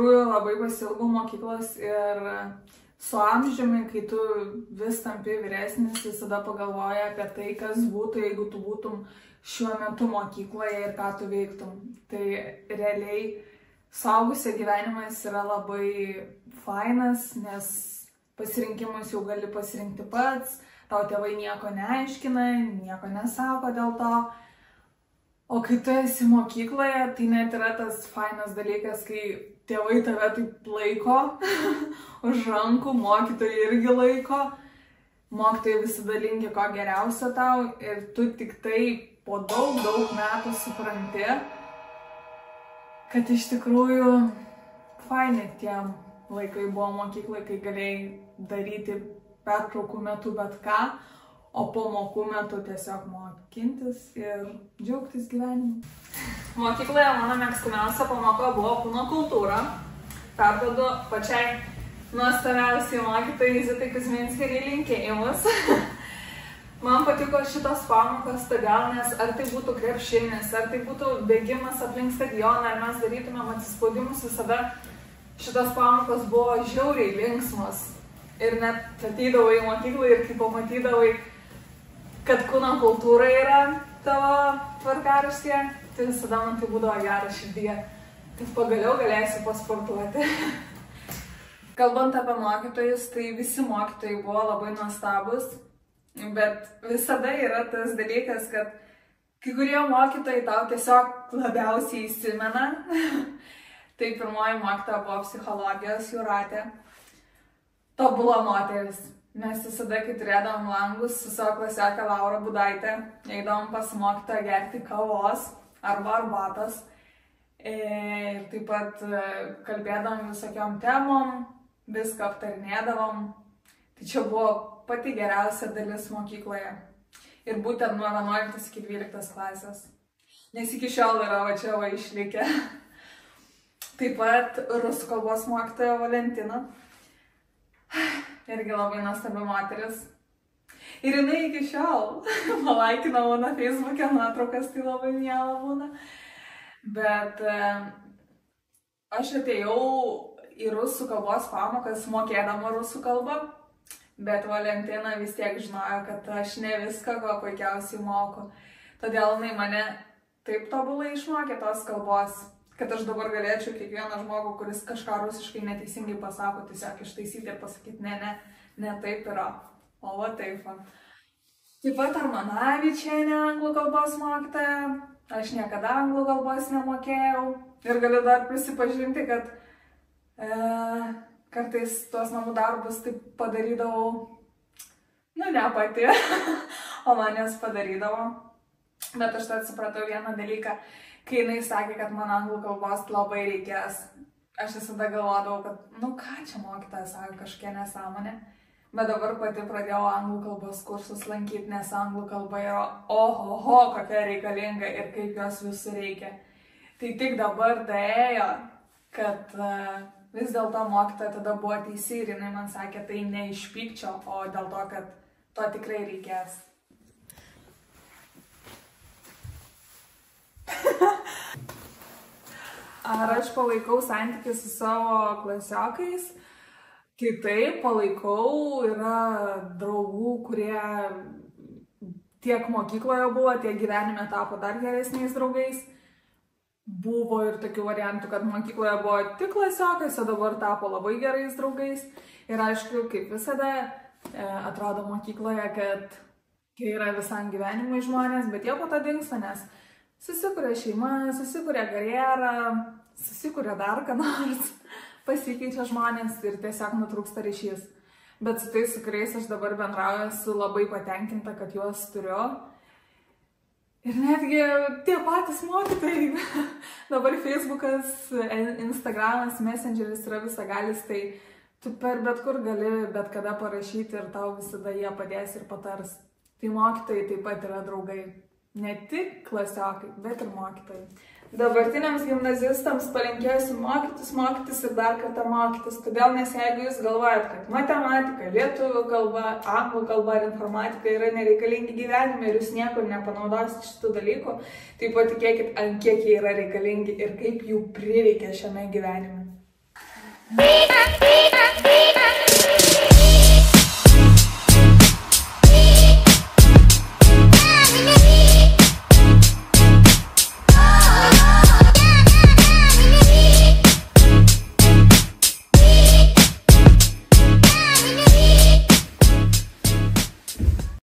tikrųjų labai pasiilgau mokyklos ir su amžiumi, kai tu vis tampi vyresnis, visada pagalvoji apie tai, kas būtų, jeigu tu būtum šiuo metu mokykloje ir ką tu veiktum. Tai realiai suaugusio gyvenimas yra labai fainas, nes pasirinkimus jau gali pasirinkti pats, tau tėvai nieko neaiškina, nieko nesako dėl to. O kai tu esi mokykloje, tai net yra tas fainas dalykas, kai tėvai tave taip laiko už rankų, mokytojai irgi laiko, mokytojai visada linki ko geriausio tau ir tu tik tai po daug metų supranti, kad iš tikrųjų faini tie laikai buvo mokyklai, kai galėjai daryti pertraukų metu bet ką, o pamokų metu tiesiog mokintis ir džiaugtis gyvenimu. Mokykloje mano mėgstamiausia pamoka buvo kūno kultūra. Perduodu pačiai nuostabiausiai mokytojai Zitai Kuzminskienei linkėjimus. Man patiko šitos pamokos todėl, nes ar tai būtų krepšinis, ar tai būtų bėgimas aplink stadioną, ar mes darytumėm atsispaudimus, visada šitos pamokos buvo žiauriai linksmos. Ir net ateidavai į mokyklą ir kai pamatydavai, kad kūno kultūra yra tavo tvarkaraštyje, tai visada man tai būdavo gera širdyje, kad pagaliau galėsiu pasportuoti. Kalbant apie mokytojus, tai visi mokytojai buvo labai nuostabus, bet visada yra tas dalykas, kad kai kurie mokytojai tau tiesiog labiausiai įsimena. Tai pirmoji mokytoja buvo psichologijos Jūratė. Tobula moteris. Mes visada, kai turėdavom langus su savo klasiokė Laura Budaitė, eidavom pas mokytoją gerti kavos arba arbatos. Ir taip pat kalbėdavom visokiom temom, viską aptarinėdavom. Tai čia buvo pati geriausia dalis mokykloje. Ir būtent nuo 11 iki 12 klasės. Nes iki šiol yra va čia va išlikę. Taip pat rusų kalbos mokytoja Valentina. Irgi labai nuostabi moteris. Ir jinai iki šiol palaikina mano Facebook'e nuotraukas, tai labai miela būna. Bet aš atėjau į rusų kalbos pamokas mokėdama rusų kalbą, bet Valentina vis tiek žinojo, kad aš ne viską, ko puikiausiai moku. Todėl jinai mane taip tobulai išmokė tos kalbos, kad aš dabar galėčiau kiekvieną žmogų, kuris kažką rusiškai neteisingai pasako, tiesiog ištaisyti ir pasakyti, ne taip yra, o va taip. Taip pat Armanavičienė anglų kalbos mokytoja, aš niekada anglų kalbos nemokėjau ir galiu dar prisipažinti, kad kartais tuos namų darbus taip padarydavau, ne pati, o manęs padarydavo. Bet aš tad supratau vieną dalyką, kai jinai sakė, kad man anglų kalbos labai reikės. Aš visada galvodavau, kad ką čia mokytoja sako, kažkokia nesąmonė. Bet dabar pati pradėjau anglų kalbos kursus lankyti, nes anglų kalba yra ohoho, kokia reikalinga ir kaip jos visų reikia. Tai tik dabar daėjo, kad vis dėlto mokytoja tada buvo teisi ir jinai man sakė, tai ne iš pykčio, o dėl to, kad to tikrai reikės. Ar aš palaikau santykių su savo klasiokais? Kitaip palaikau, yra draugų, kurie tiek mokykloje buvo, tiek gyvenime tapo dar geresniais draugais. Buvo ir tokių variantų, kad mokykloje buvo tik klasiokais, o dabar tapo labai gerais draugais. Ir aišku, kaip visada, atrodo mokykloje, kad kai yra visam gyvenimui žmonės, bet jie po to dingsta, nes susikuria šeima, susikuria karjerą, susikuria dar ką nors, pasikeičia žmonės ir tiesiog nutrūksta ryšys. Bet su tais, su kuriais aš dabar bendrauju, esu labai patenkinta, kad juos turiu. Ir netgi tie patys mokytojai. Dabar Facebookas, Instagramas, Messengeris yra visagalis, tai tu per bet kur gali bet kada parašyti ir tau visada jie padės ir patars. Tai mokytojai taip pat yra draugai. Ne tik klasiokai, bet ir mokytojai. Dabartiniams gimnazistams palinkėsiu mokytis ir dar kartą mokytis. Todėl, nes jeigu jūs galvojat, kad matematika, lietuvių kalba, anglų kalba ir informatika yra nereikalingi gyvenime ir jūs niekur nepanaudosit šitų dalykų, tai patikėkit, ant kiek jie yra reikalingi ir kaip jų prireikia šiame gyvenime.